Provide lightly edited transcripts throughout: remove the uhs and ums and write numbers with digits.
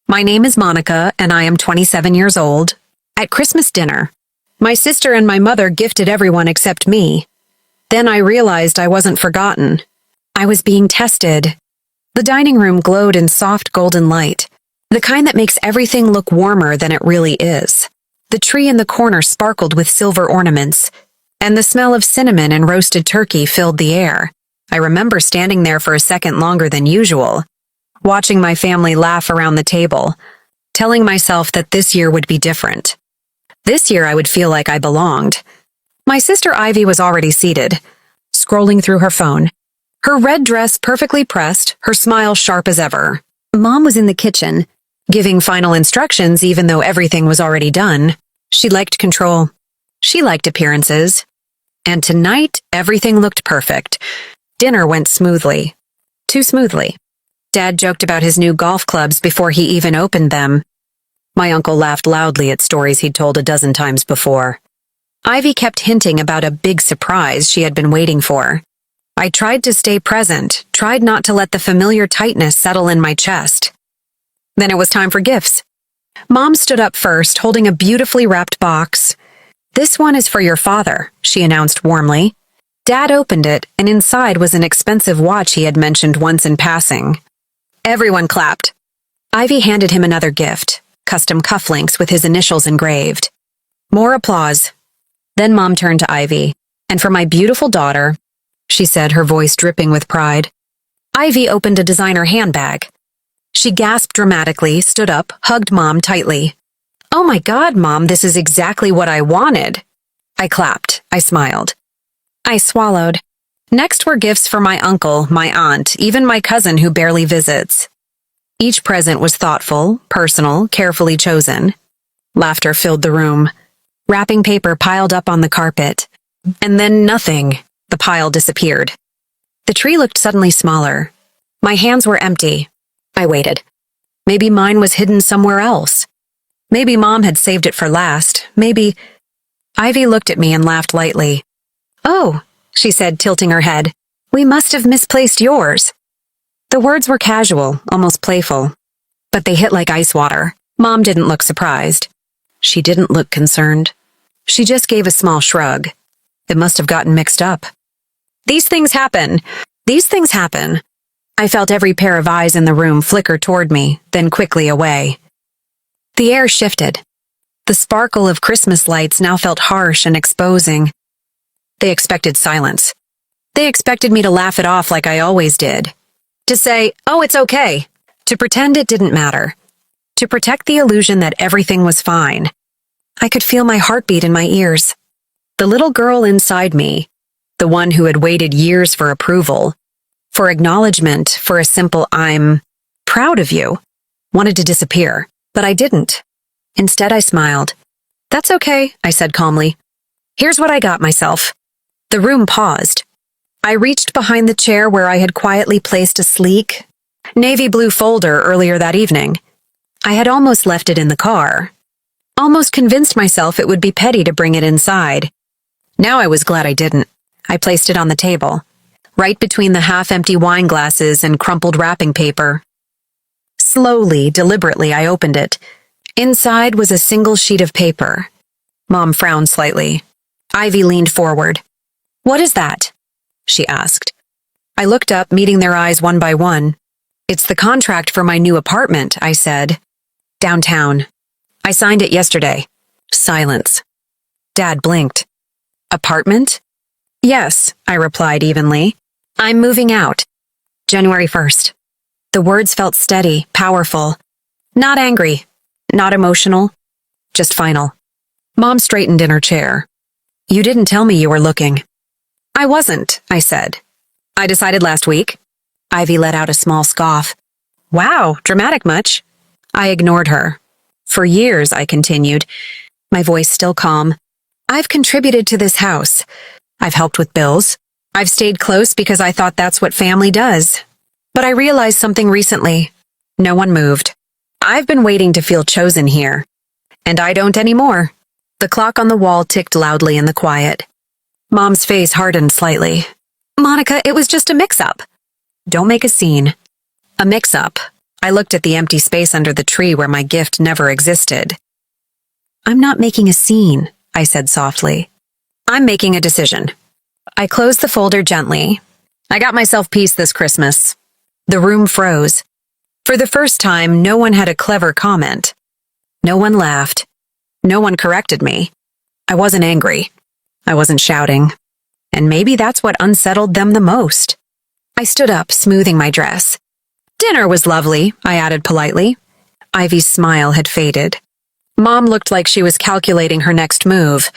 My name is Monica, and I am 27 years old. At Christmas dinner, my sister and my mother gifted everyone except me. Then I realized I wasn't forgotten. I was being tested. The dining room glowed in soft golden light, the kind that makes everything look warmer than it really is. The tree in the corner sparkled with silver ornaments, and the smell of cinnamon and roasted turkey filled the air. I remember standing there for a second longer than usual, watching my family laugh around the table, telling myself that this year would be different. This year I would feel like I belonged. My sister Ivy was already seated, scrolling through her phone. Her red dress perfectly pressed, her smile sharp as ever. Mom was in the kitchen, giving final instructions even though everything was already done. She liked control. She liked appearances. And tonight, everything looked perfect. Dinner went smoothly. Too smoothly. Dad joked about his new golf clubs before he even opened them. My uncle laughed loudly at stories he'd told a dozen times before. Ivy kept hinting about a big surprise she had been waiting for. I tried to stay present, tried not to let the familiar tightness settle in my chest. Then it was time for gifts. Mom stood up first, holding a beautifully wrapped box. "This one is for your father," she announced warmly. Dad opened it, and inside was an expensive watch he had mentioned once in passing. Everyone clapped. Ivy handed him another gift, custom cufflinks with his initials engraved. More applause. Then Mom turned to Ivy. "And for my beautiful daughter," she said, her voice dripping with pride. Ivy opened a designer handbag. She gasped dramatically, stood up, hugged Mom tightly. "Oh my God, Mom, this is exactly what I wanted." I clapped. I smiled. I swallowed. Next were gifts for my uncle, my aunt, even my cousin who barely visits. Each present was thoughtful, personal, carefully chosen. Laughter filled the room. Wrapping paper piled up on the carpet. And then nothing. The pile disappeared. The tree looked suddenly smaller. My hands were empty. I waited. Maybe mine was hidden somewhere else. Maybe Mom had saved it for last. Maybe... Ivy looked at me and laughed lightly. "Oh," she said, tilting her head. "We must have misplaced yours." The words were casual, almost playful. But they hit like ice water. Mom didn't look surprised. She didn't look concerned. She just gave a small shrug. It must have gotten mixed up. These things happen. These things happen. I felt every pair of eyes in the room flicker toward me, then quickly away. The air shifted. The sparkle of Christmas lights now felt harsh and exposing. They expected silence. They expected me to laugh it off like I always did. To say, "Oh, it's okay." To pretend it didn't matter. To protect the illusion that everything was fine. I could feel my heartbeat in my ears. The little girl inside me, the one who had waited years for approval, for acknowledgement, for a simple "I'm proud of you," wanted to disappear. But I didn't. Instead, I smiled. "That's okay," I said calmly. "Here's what I got myself." The room paused. I reached behind the chair where I had quietly placed a sleek, navy blue folder earlier that evening. I had almost left it in the car. Almost convinced myself it would be petty to bring it inside. Now I was glad I didn't. I placed it on the table, right between the half-empty wine glasses and crumpled wrapping paper. Slowly, deliberately, I opened it. Inside was a single sheet of paper. Mom frowned slightly. Ivy leaned forward. "What is that?" she asked. I looked up, meeting their eyes one by one. "It's the contract for my new apartment," I said. "Downtown. I signed it yesterday." Silence. Dad blinked. "Apartment?" "Yes," I replied evenly. "I'm moving out. January 1st. The words felt steady, powerful. Not angry. Not emotional. Just final. Mom straightened in her chair. "You didn't tell me you were looking." "I wasn't," I said. "I decided last week." Ivy let out a small scoff. "Wow, dramatic much?" I ignored her. "For years," I continued, my voice still calm, "I've contributed to this house. I've helped with bills. I've stayed close because I thought that's what family does. But I realized something recently. No one moved. I've been waiting to feel chosen here. And I don't anymore." The clock on the wall ticked loudly in the quiet. Mom's face hardened slightly. "Monica, it was just a mix-up." "Don't make a scene." "A mix-up," I looked at the empty space under the tree where my gift never existed. "I'm not making a scene," I said softly. "I'm making a decision." I closed the folder gently. I got myself peace this Christmas. The room froze. For the first time, no one had a clever comment. No one laughed. No one corrected me. I wasn't angry. I wasn't shouting. And maybe that's what unsettled them the most. I stood up, smoothing my dress. "Dinner was lovely," I added politely. Ivy's smile had faded. Mom looked like she was calculating her next move,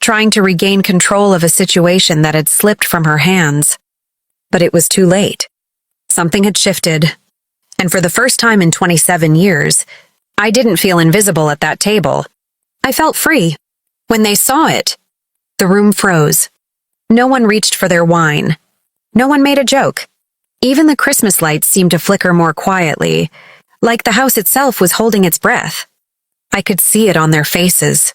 trying to regain control of a situation that had slipped from her hands. But it was too late. Something had shifted. And for the first time in 27 years, I didn't feel invisible at that table. I felt free. When they saw it, the room froze. No one reached for their wine. No one made a joke. Even the Christmas lights seemed to flicker more quietly, like the house itself was holding its breath. I could see it on their faces.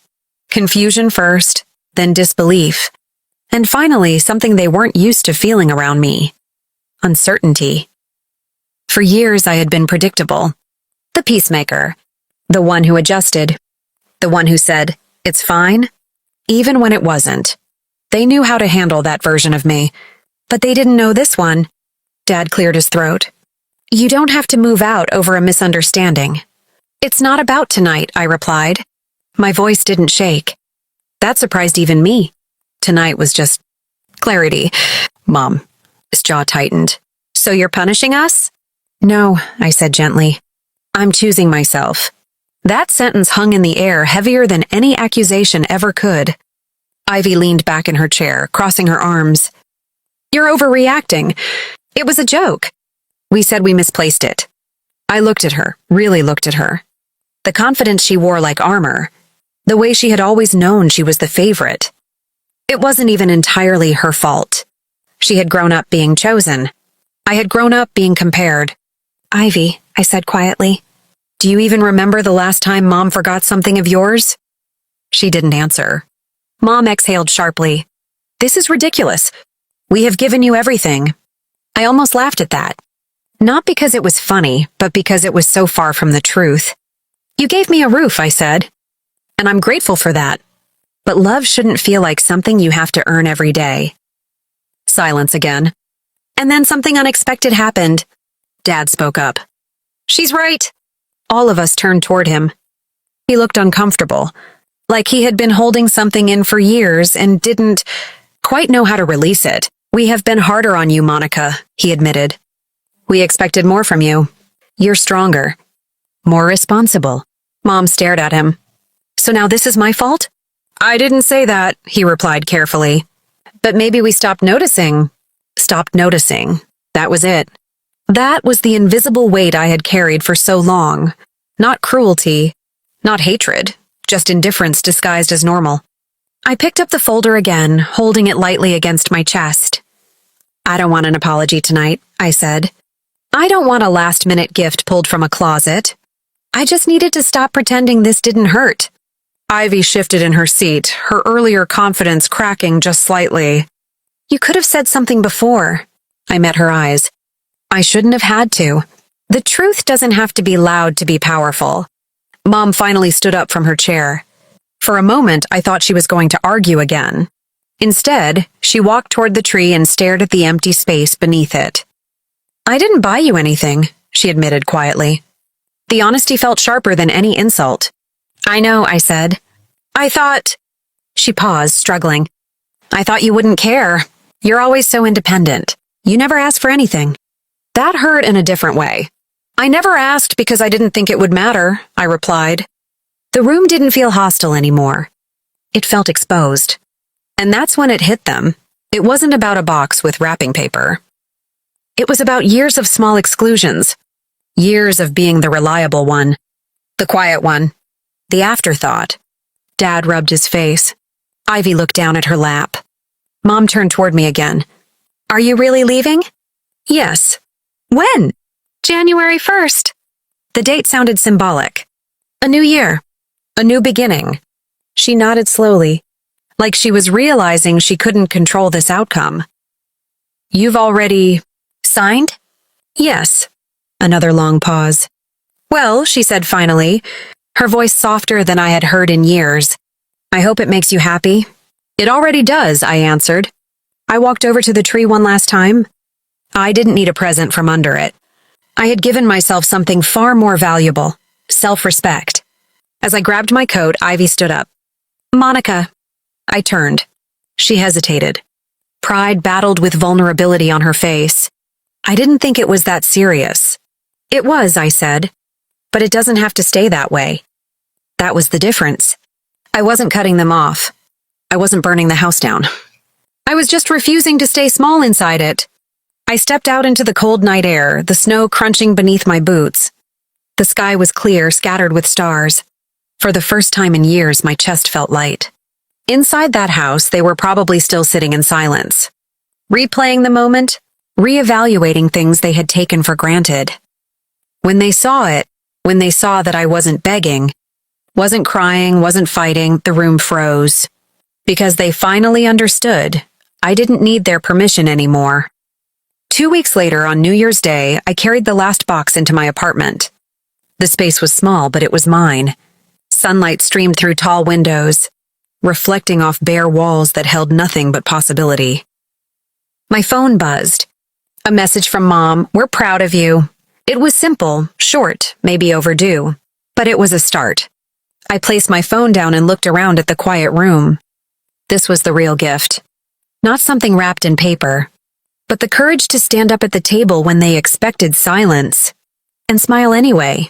Confusion first, then disbelief, and finally something they weren't used to feeling around me. Uncertainty. For years I had been predictable. The peacemaker. The one who adjusted. The one who said, "It's fine," even when it wasn't. They knew how to handle that version of me, but they didn't know this one. Dad cleared his throat. "You don't have to move out over a misunderstanding." "It's not about tonight," I replied. My voice didn't shake. That surprised even me. Tonight was just clarity. Mom, his jaw tightened. "So you're punishing us?" "No," I said gently. "I'm choosing myself." That sentence hung in the air heavier than any accusation ever could. Ivy leaned back in her chair, crossing her arms. "You're overreacting. It was a joke. We said we misplaced it." I looked at her, really looked at her. The confidence she wore like armor. The way she had always known she was the favorite. It wasn't even entirely her fault. She had grown up being chosen. I had grown up being compared. "Ivy," I said quietly, "do you even remember the last time Mom forgot something of yours?" She didn't answer. Mom exhaled sharply. "This is ridiculous. We have given you everything." I almost laughed at that. Not because it was funny, but because it was so far from the truth. "You gave me a roof," I said. "And I'm grateful for that. But love shouldn't feel like something you have to earn every day." Silence again. And then something unexpected happened. Dad spoke up. "She's right." All of us turned toward him. He looked uncomfortable, like he had been holding something in for years and didn't quite know how to release it. "We have been harder on you, Monica," he admitted. "We expected more from you. You're stronger. More responsible." Mom stared at him. "So now this is my fault?" "I didn't say that," he replied carefully. "But maybe we stopped noticing." Stopped noticing. That was it. That was the invisible weight I had carried for so long. Not cruelty, not hatred, just indifference disguised as normal. I picked up the folder again, holding it lightly against my chest. "I don't want an apology tonight," I said. "I don't want a last-minute gift pulled from a closet. I just needed to stop pretending this didn't hurt." Ivy shifted in her seat, her earlier confidence cracking just slightly. "You could have said something before." I met her eyes. "I shouldn't have had to. The truth doesn't have to be loud to be powerful." Mom finally stood up from her chair. For a moment, I thought she was going to argue again. Instead, she walked toward the tree and stared at the empty space beneath it. "I didn't buy you anything," she admitted quietly. The honesty felt sharper than any insult. "I know," I said. "I thought—" She paused, struggling. "I thought you wouldn't care. You're always so independent. You never ask for anything." That hurt in a different way. "I never asked because I didn't think it would matter," I replied. The room didn't feel hostile anymore. It felt exposed. And that's when it hit them. It wasn't about a box with wrapping paper. It was about years of small exclusions. Years of being the reliable one. The quiet one. The afterthought. Dad rubbed his face. Ivy looked down at her lap. Mom turned toward me again. "Are you really leaving?" "Yes." "When?" "January 1st. The date sounded symbolic. A new year. A new beginning. She nodded slowly, like she was realizing she couldn't control this outcome. "You've already signed?" "Yes." Another long pause. Well, she said finally, her voice softer than I had heard in years. I hope it makes you happy. It already does, I answered. I walked over to the tree one last time. I didn't need a present from under it. I had given myself something far more valuable, self-respect. As I grabbed my coat, Ivy stood up. Monica. I turned. She hesitated. Pride battled with vulnerability on her face. I didn't think it was that serious. It was, I said. But it doesn't have to stay that way. That was the difference. I wasn't cutting them off. I wasn't burning the house down. I was just refusing to stay small inside it. I stepped out into the cold night air, the snow crunching beneath my boots. The sky was clear, scattered with stars. For the first time in years, my chest felt light. Inside that house, they were probably still sitting in silence, replaying the moment, reevaluating things they had taken for granted. When they saw it, when they saw that I wasn't begging, wasn't crying, wasn't fighting, the room froze. Because they finally understood, I didn't need their permission anymore. 2 weeks later, on New Year's Day, I carried the last box into my apartment. The space was small, but it was mine. Sunlight streamed through tall windows, reflecting off bare walls that held nothing but possibility. My phone buzzed. A message from Mom, "We're proud of you." It was simple, short, maybe overdue, but it was a start. I placed my phone down and looked around at the quiet room. This was the real gift. Not something wrapped in paper, but the courage to stand up at the table when they expected silence, and smile anyway.